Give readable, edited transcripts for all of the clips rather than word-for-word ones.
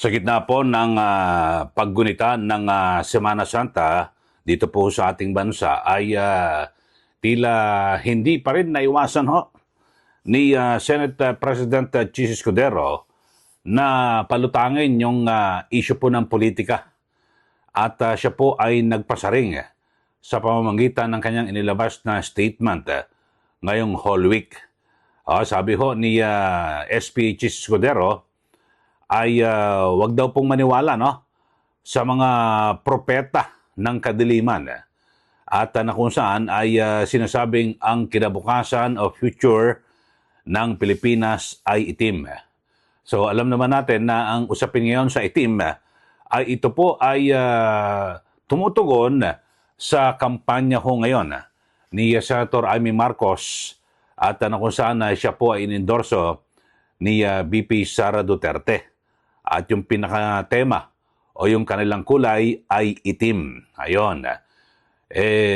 Sa gitna po ng paggunita ng Semana Santa dito po sa ating bansa ay tila hindi pa rin naiwasan ni Senate President Chis Escudero na palutangin yung issue po ng politika. At siya po ay nagpasaring sa pamamagitan ng kanyang inilabas na statement ngayong Whole Week. Sabi ni SP Chis Escudero ay wag daw pong maniwala sa mga propeta ng kadiliman at na kung saan ay sinasabing ang kinabukasan o future ng Pilipinas ay itim. So alam naman natin na ang usapin ngayon sa itim ay ito po ay tumutugon sa kampanya ngayon ni Senator Amy Marcos at na kung saan siya po ay inendorso ni VP Sara Duterte. At yung pinaka-tema o yung kanilang kulay ay itim. Ayon.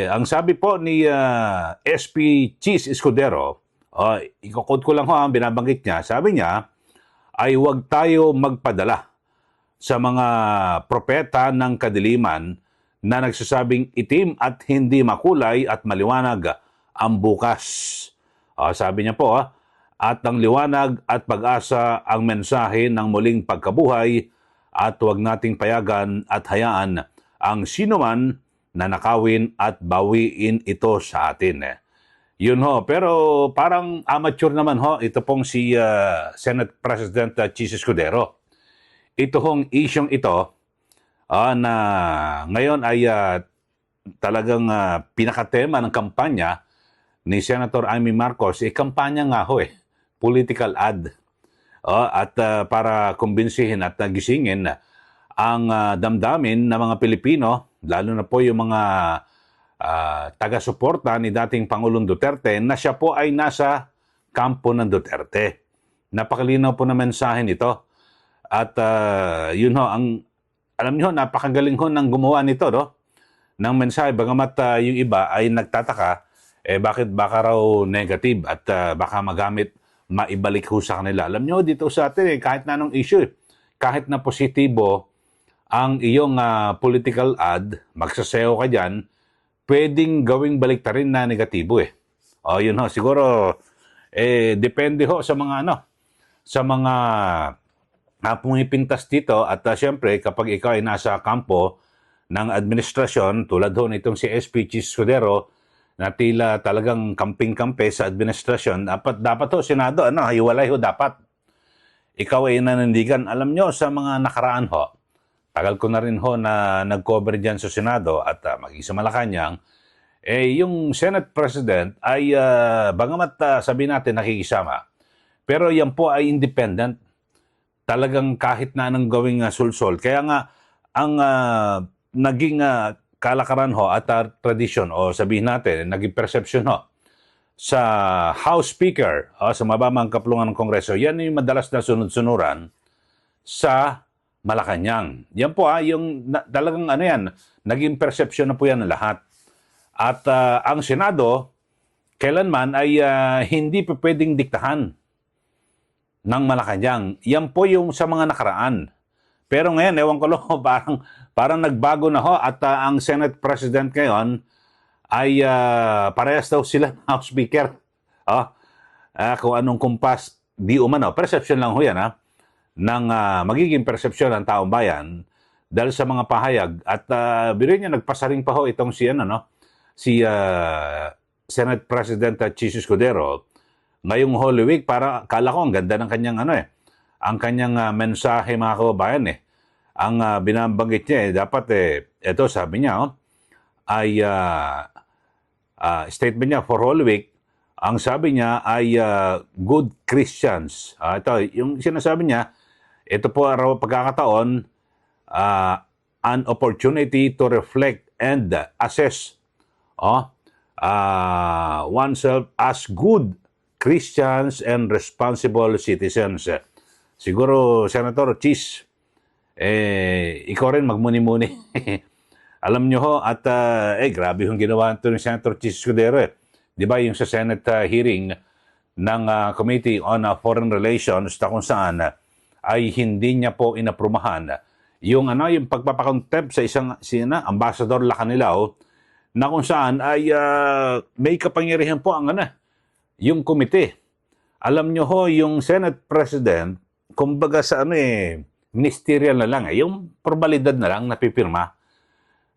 Ang sabi po ni SP Chis Escudero, ikukod ko lang ang binabanggit niya, sabi niya ay huwag tayo magpadala sa mga propeta ng kadiliman na nagsasabing itim at hindi makulay at maliwanag ang bukas. Sabi niya po, at ang liwanag at pag-asa ang mensahe ng muling pagkabuhay at huwag nating payagan at hayaan ang sinuman na nakawin at bawiin ito sa atin. Yun pero parang amateur naman ito pong si Senate President Chis Escudero. Ito isyong ito na ngayon ay talagang pinakatema ng kampanya ni Senator Amy Marcos, kampanya nga political ad. At para kumbinsihin at gisingin ang damdamin ng mga Pilipino, lalo na po yung mga taga-suporta ni dating Pangulong Duterte na siya po ay nasa kampo ng Duterte. Napakalinaw po na mensahe nito. At yun alam niyo, napakagaling ng gumawa nito, ng mensahe. Bagamat yung iba ay nagtataka, bakit baka raw negative at baka maibalik sa kanila. Alam nyo, dito sa atin kahit na anong issue, kahit na positibo ang iyong political ad, magsasayaw ka dyan, pwedeng gawing baliktarin na negatibo yun siguro, depende sa mga sa mga pumipintas dito at siyempre kapag ikaw ay nasa kampo ng administrasyon, tulad nitong si SP Chis Escudero, na tila talagang kamping-kampe sa administrasyon, dapat Senado, hiwalay dapat. Ikaw ay nanindigan. Alam nyo, sa mga nakaraan tagal ko na rin na nag-cover dyan sa Senado at maging sa Malacanang, yung Senate President ay, bagamat sabihin natin nakikisama, pero yan po ay independent. Talagang kahit na anong gawing sulsol. Kaya nga, ang naging kalakaran at tradisyon o sabihin natin, naging perception sa House Speaker sa mababang kapulungan ng Kongreso, yan yung madalas na sunod-sunuran sa Malacanang. Yan po yung talagang naging perception na po yan ng lahat. At ang Senado, kailanman ay hindi pa pwedeng diktahan ng Malacanang. Yan po yung sa mga nakaraan. Pero ngayon, ewan ko parang nagbago na at ang Senate President ngayon ay parehas daw sila ng House Speaker. Kung anong kumpas, di umano. Perception lang yan ng magiging perception ng taong bayan dahil sa mga pahayag. At biruin niya, nagpasaring pa itong si Senate President Chis Escudero ngayong Holy Week. Para kala ko ang ganda ng kanyang ang kanyang mensahe, mga kababayan ang binabanggit niya dapat ito sabi niya ay statement niya for Holy Week, ang sabi niya ay good Christians. Ito yung sinasabi niya, ito po araw pagkakataon, an opportunity to reflect and assess oneself as good Christians and responsible citizens. Siguro, Senator Chis, ikaw rin magmuni-muni. Alam nyo at grabe yung ginawa ito ni Senator Chis Escudero. Di ba yung sa Senate hearing ng Committee on Foreign Relations na kung saan ay hindi niya po inaprumahan yung yung pagpapakontempt sa isang Ambassador Lacanilao na kung saan ay may kapangyarihan po ang yung komite. Alam nyo ho, yung Senate President, kumbaga sa ministerial na lang, yung formalidad na lang napipirma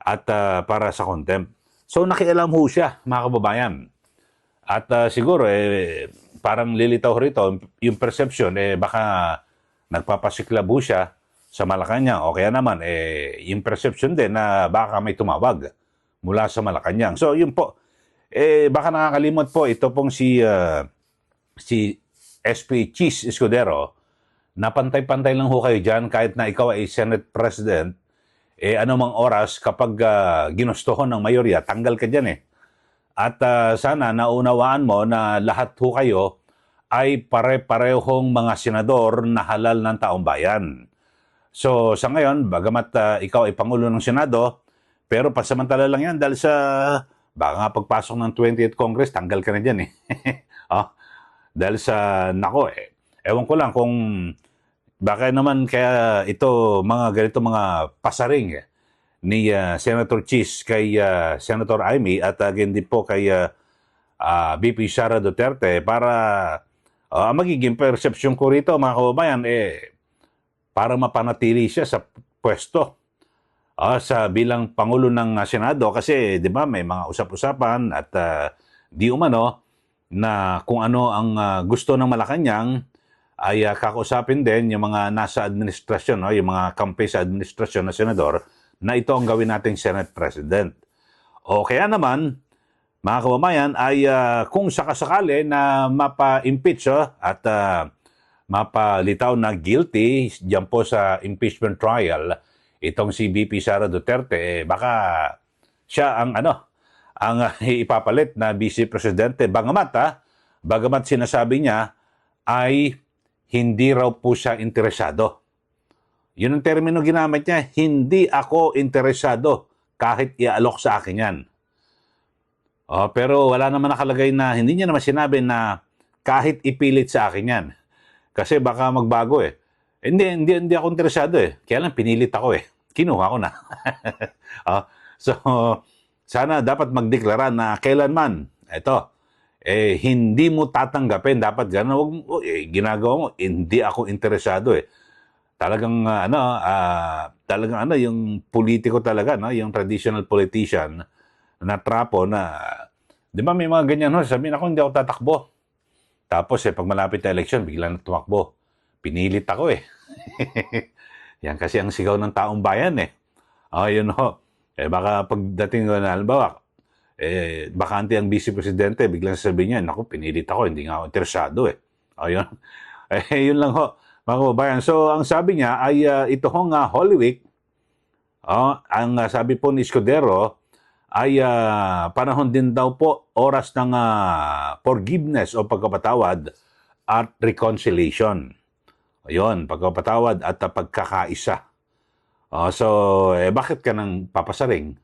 at para sa contempt. So nakialam ho siya, mga kababayan. At siguro, parang lilitaw rito, yung perception, baka nagpapasiklabo siya sa Malacanang. O kaya naman, yung perception din na baka may tumawag mula sa Malacanang. So, yun po. Baka nakakalimot po, ito pong si SP Cheese Escudero, na pantay-pantay lang ho kayo dyan kahit na ikaw ay Senate President, anumang oras kapag ginustuhan ng mayorya, tanggal ka dyan At sana naunawaan mo na lahat ho kayo ay pare-parehong mga senador na halal ng taong bayan. So sa ngayon, bagamat ikaw ay Pangulo ng Senado, pero pasamantala lang yan dahil sa baka nga pagpasok ng 20th Congress, tanggal ka na dyan dahil sa, ewan ko lang kung baka naman kaya ito, mga ganito mga pasaring ni Senator Cheese kay Senator Amy at again din po kay VP Sara Duterte para magiging perception ko rito, mga kababayan, para mapanatili siya sa pwesto sa bilang Pangulo ng Senado kasi 'di ba may mga usap-usapan at di umano na kung ano ang gusto ng Malacanang ay kakausapin din yung mga nasa administrasyon, yung mga kampi sa administrasyon na senador na ito ang gawin nating Senate President. O kaya naman, mga kababayan, ay kung sakasakali na mapa-impeach at mapalitaw na guilty diyan po sa impeachment trial itong si VP Sara Duterte, baka siya ang ipapalit na Vice Presidente. Bagamat sinasabi niya ay hindi raw po siya interesado. Yun ang termino ginamit niya, hindi ako interesado kahit ialok sa akin yan. Pero wala naman nakalagay na, hindi niya naman sinabi na kahit ipilit sa akin yan. Kasi baka magbago Hindi ako interesado Kaya lang pinilit ako Kinuha ko na. So, sana dapat magdeklara na kailanman, hindi mo tatanggapin, dapat gano'n, ginagawa mo, hindi ako interesado Talagang yung politiko talaga, yung traditional politician na trapo na, di ba may mga ganyan sabihin ako hindi ako tatakbo. Tapos pag malapit na eleksyon, bigla na tumakbo. Pinilit ako Yan kasi ang sigaw ng taong bayan yun baka pagdating na halimbawa, bakante ang Vice Presidente, biglang sasabihin niya, naku, pinilit ako, hindi nga ako interesado Yun. Yun lang mga kababayan. So, ang sabi niya ay ito hong Holy Week, ang sabi po ni Escudero ay panahon din daw po oras ng forgiveness o pagkapatawad at reconciliation. Ayun, pagkapatawad at pagkakaisa. So, bakit ka nang papasaring?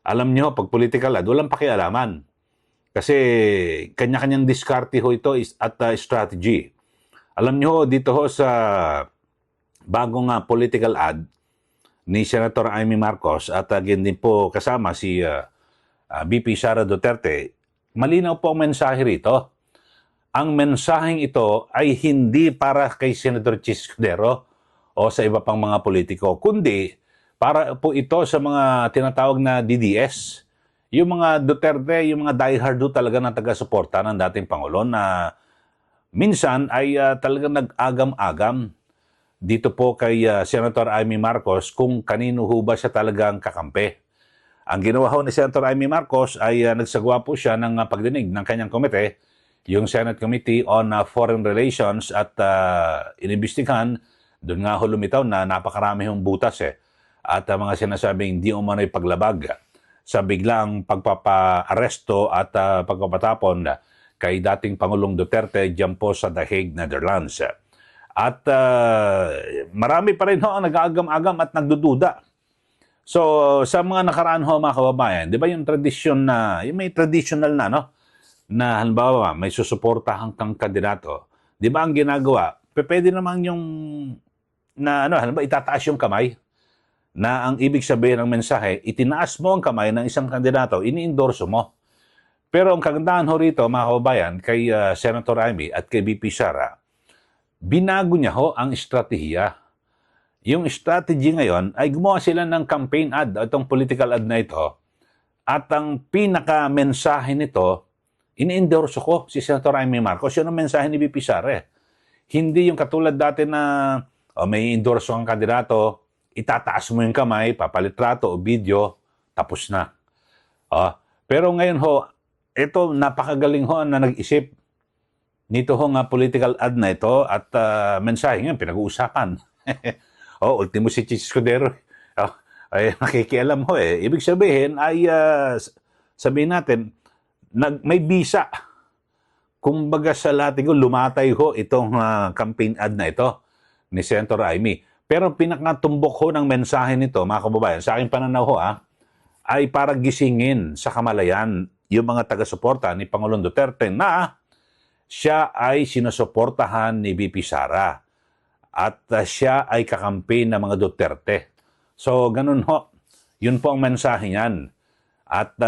Alam nyo, pag political walang pakialaman. Kasi kanya-kanyang diskarte ho ito at strategy. Alam nyo, dito ho sa bagong political ad ni Senator Amy Marcos at again din po kasama si VP Sara Duterte, malinaw po ang mensahe rito. Ang mensaheng ito ay hindi para kay Senator Cheese Escudero o sa iba pang mga politiko, kundi para po ito sa mga tinatawag na DDS. Yung mga Duterte, yung mga diehard talaga na taga-suporta ng dating Pangulo na minsan ay talagang nag-agam-agam dito po kay Senator Amy Marcos kung kanino ho ba siya talagang kakampi. Ang ginawa ho ni Senator Amy Marcos ay nagsagawa po siya ng pagdinig ng kanyang komite, yung Senate Committee on Foreign Relations at inimbestigahan, doon nga ho lumitaw na napakarami hong butas at mga sinasabing di umano'y paglabag sa biglang pagpapa-aresto at pagpapatapon kay dating Pangulong Duterte dyan po sa The Hague, Netherlands. At marami pa rin ho ang nag-aagam-agam at nagdududa. So, sa mga nakaraan ho mga kababayan, di ba yung tradisyon na, yung may traditional na, na halimbawa may susuportahan kang kandidato, di ba ang ginagawa, pwede naman yung na ano, halimbawa itataas yung kamay na ang ibig sabihin ng mensahe, itinaas mo ang kamay ng isang kandidato, ini-endorso mo. Pero ang kagandahan ho rito, mga kababayan, kay Senator Amy at kay VP Sara, binago niya ho ang estratehiya. Yung strategy ngayon ay gumawa sila ng campaign ad, itong political ad na ito, at ang pinaka-mensahe nito, ini-endorso ko si Senator Amy Marcos. Yun ang mensahe ni VP Sara. Hindi yung katulad dati na may endorso ang kandidato, itataas mo yung kamay, papalitrato o video, tapos na. Pero ngayon ho, ito napakagaling ho na nag-isip nito ho nga political ad na ito at mensahe nga pinag-uusapan. Ultimo si Chis Escudero. Ay nakikialam ho eh. Ibig sabihin ay sabihin natin, may bisa. Kumbaga sa Latigo, lumatay ho itong campaign ad na ito ni Senator Amy. Pero pinakatumbok ho ng mensahe nito, mga kababayan, sa aking pananaw ho, ay para gisingin sa kamalayan yung mga taga-suporta ni Pangulong Duterte na siya ay sinusuportahan ni VP Sara at siya ay kakampi ng mga Duterte. So, ganun ho. Yun po ang mensahe niyan. At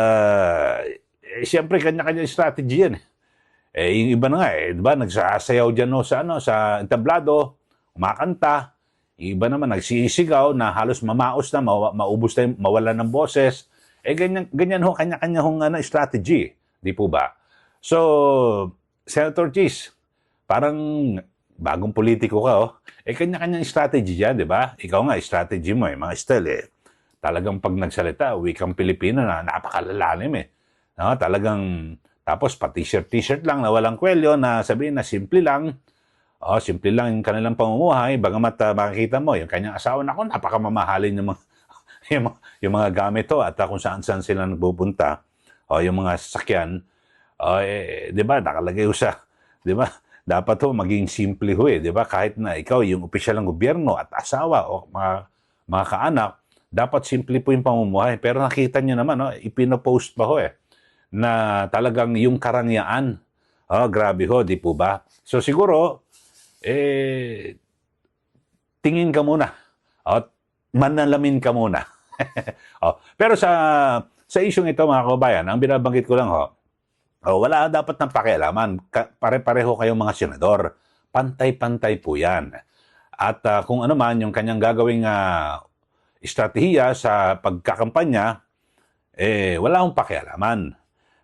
siyempre, kanya-kanya strategy yan. Yung iba na nga, diba, nagsasayaw dyan ho sa entablado, umakanta. Iba naman nagsisigaw na halos mamaos na, maubos na, mawala ng boses. Ganyan ho, kanya-kanya hong strategy. Di po ba? So, Senator Chis, parang bagong politiko ka, kanya-kanyang strategy yan, di ba? Ikaw nga, strategy mo, mga style, talagang pag nagsalita, wikang Pilipino na napakalalalim, No, talagang, tapos pa t-shirt lang na walang kwelyo na sabihin na simple lang, simple lang yung kanilang pamumuhay, bagamat makikita mo, yung kanyang asawa, naku, napakamamahalin yung mga, yung mga gamit to at kung saan-saan sila nagpupunta, yung mga sasakyan, di ba, nakalagay ho sa, di ba, dapat ho maging simple ho di ba, kahit na ikaw yung opisyal ng gobyerno at asawa o mga kaanak, dapat simple po yung pamumuhay. Pero nakita nyo naman, ipinopost pa ho na talagang yung karangyaan, grabe ho, di po ba? So siguro, tingin ka muna at manalamin ka muna. Pero sa isyong ito, mga kababayan, ang binabanggit ko lang wala dapat ng pakialaman. Pare-pareho kayong mga senador. Pantay-pantay po yan. At kung ano man yung kanyang gagawing estratehiya sa pagkakampanya, wala akong pakialaman.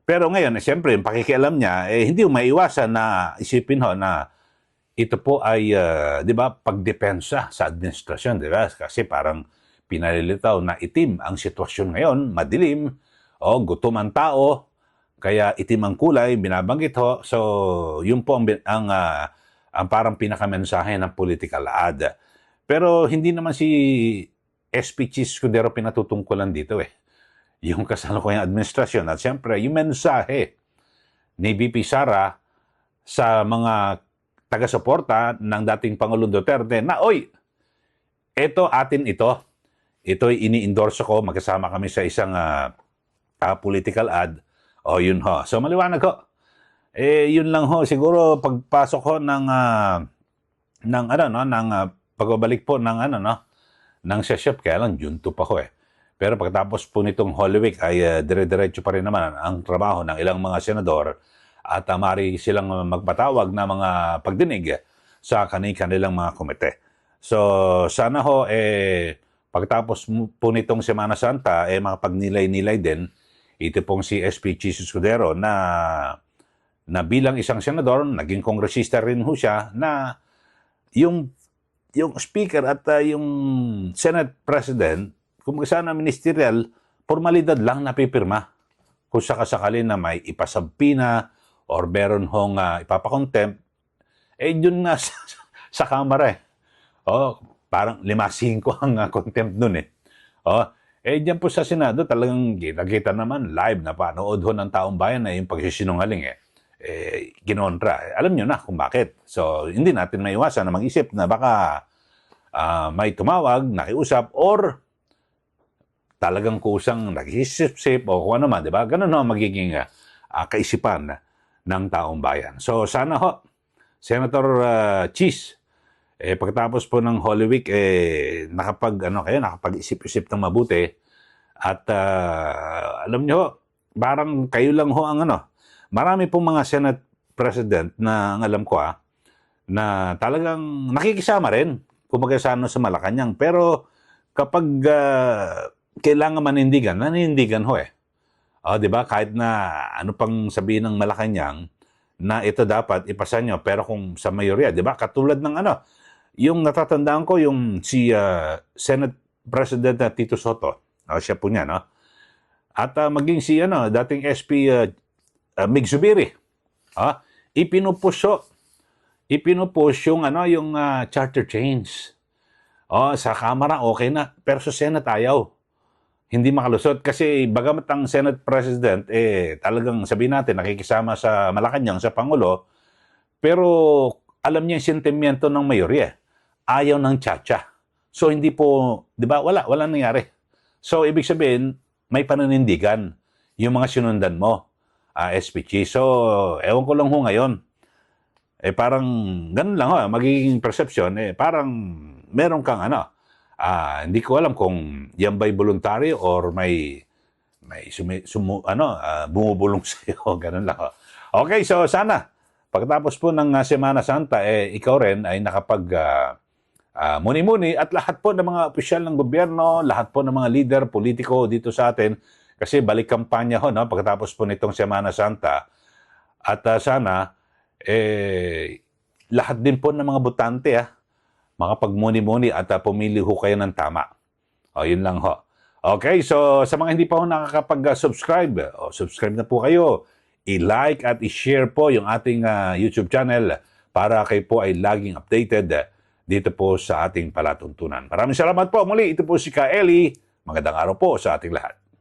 Pero ngayon, siyempre, yung pakikialam niya, hindi mo maiwasan na isipin na ito po ay, di ba, pagdepensa sa administrasyon, di ba? Kasi parang pinalilitaw na itim ang sitwasyon ngayon, madilim, gutom ang tao, kaya itim ang kulay, binabanggit ho. So, yun po ang parang pinakamensahe ng political ad. Pero hindi naman si SP Chis Escudero pinatutungkulan dito yung kasalukuyang administrasyon. At siyempre, yung mensahe ni VP Sara sa mga taga-suporta ng dating Pangulong Duterte na, atin ito. Ito'y ini-endorso ko. Magkasama kami sa isang political ad. Yun ho. So, maliwanag ho. Yun lang ho. Siguro, pagpasok ho ng pagbabalik po ng session, kaya lang, June 2 pa ho Pero pagkatapos po nitong Holy Week ay dire-diretso pa rin naman ang trabaho ng ilang mga senador at mari silang magpatawag na mga pagdinig sa kanilang mga komite. So, sana ho, pagkatapos po nitong Semana Santa, makapagnilay-nilay din ito pong si SP Chis Escudero na bilang isang senador, naging kongresista rin ho siya, na yung speaker at yung Senate President, kung sana ministerial, formalidad lang napipirma. Kung sakasakali na may ipasabpina or meron hong ipapakontempt, yun na sa kamera parang 5-5 ang contempt nun dyan po sa Senado, talagang nakita naman live na panood ho ng taong bayan na yung pagsisinungaling kinontra. Alam nyo na kung bakit. So, hindi natin maiwasan na mag-isip na baka may tumawag, nakiusap, or talagang kusang nag-isip-sip o kung ano man, di ba? Ganun ho magiging kaisipan ng taong bayan. So, sana ho, Senator Chis, Pagkatapos po ng Holy Week, nakapag-isip-isip ng mabuti. At alam nyo, parang kayo lang ho ang Marami pong mga Senate President na ang alam ko na talagang nakikisama rin kumbaga sa Malacanang. Pero kapag kailangan manindigan, nanindigan ho eh. Di ba? Kahit na ano pang sabihin ng Malacanang na ito dapat ipasa nyo, pero kung sa mayorya, di ba? Katulad ng yung natatandaan ko, yung si Senate President Tito Soto, siya po niya, no? At maging si dating SP Mig Zubiri, ipinupush yung charter change. Sa Kamara okay na, pero sa Senate ayaw. Hindi makalusot kasi bagamat ang Senate President talagang sabihin natin nakikisama sa Malacanang sa Pangulo, pero alam niya yung sentimiento ng mayorya. Ayaw ng tsa-tsa. So hindi po, 'di ba? Wala nangyari. So ibig sabihin may pananindigan yung mga sinundan mo, SPG. So ewan ko lang ho ngayon. Parang ganun lang ho, magiging perception parang meron kang hindi ko alam kung yan ba'y voluntary or may bumubulong sa'yo, ganun lang. Okay, so sana, pagkatapos po ng Semana Santa, ikaw rin ay nakapag muni-muni at lahat po ng mga opisyal ng gobyerno, lahat po ng mga leader, politiko dito sa atin, kasi balik kampanya ho, pagkatapos po nitong Semana Santa. At sana, lahat din po ng mga botante, makapagmuni-muni at pumili ho kayo ng tama. Yun lang ho. Okay, so sa mga hindi pa ho nakakapag-subscribe, subscribe na po kayo. I-like at i-share po yung ating YouTube channel para kayo po ay laging updated dito po sa ating palatuntunan. Maraming salamat po muli. Ito po si Ka Eli. Magandang araw po sa ating lahat.